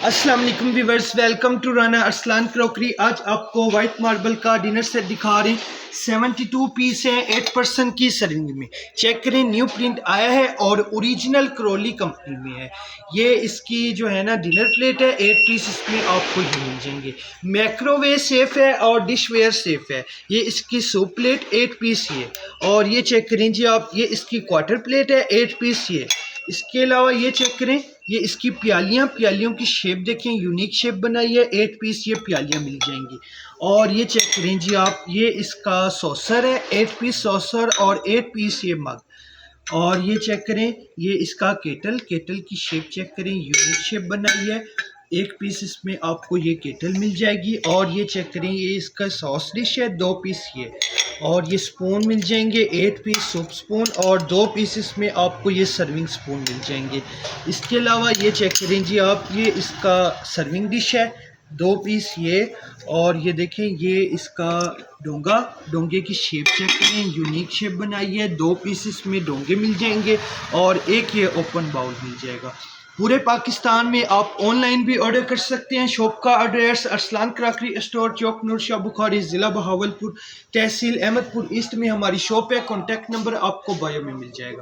अस्सलाम वालेकुम viewers, welcome to Rana Arsalan crockery. आज आपको वाइट मार्बल का डिनर सेट दिखा रहे हैं। 72 पीस है, 8% की सर्विंग में। चेक करें, न्यू प्रिंट आया है और ओरिजिनल क्रोली कंपनी में है। ये इसकी जो है ना डिनर प्लेट है, 8 पीस इसमें आपको ये मिल जाएंगे। माइक्रोवेव सेफ है और डिश वेयर सेफ है। ये इसकी सूप प्लेट 8 पीस ही है। और ये चेक करें जी आप, ये इसकी क्वार्टर प्लेट है, 8 पीस ही है। इसके अलावा ये चेक करें, ये इसकी प्यालियों की शेप देखें, यूनिक शेप बनाई है। 8 पीस ये प्यालियाँ मिल जाएंगी। और ये चेक करें जी आप, ये इसका सॉसर है, 8 पीस सॉसर और 8 पीस ये मग। और ये चेक करें, ये इसका केटल की शेप चेक करें, यूनिक शेप बनाई है। 1 पीस इसमें आपको ये केटल मिल जाएगी। और ये चेक करें, ये इसका सॉस डिश है, 2 पीस ये। और ये स्पून मिल जाएंगे, 8 पीस सूप स्पून और 2 पीसेस में आपको ये सर्विंग स्पून मिल जाएंगे। इसके अलावा ये चेक करें जी आप, ये इसका सर्विंग डिश है, 2 पीस ये। और ये देखें, ये इसका डोंगे की शेप चेक करें, यूनिक शेप बनाई है। 2 पीसेस में डोंगे मिल जाएंगे और एक ये ओपन बाउल मिल जाएगा। पूरे पाकिस्तान में आप ऑनलाइन भी ऑर्डर कर सकते हैं। शॉप का एड्रेस अरसलान क्रॉकरी स्टोर, चौक नूर शाह बुखारी, ज़िला बहावलपुर, तहसील अहमदपुर ईस्ट में हमारी शॉप है। कॉन्टैक्ट नंबर आपको बायो में मिल जाएगा।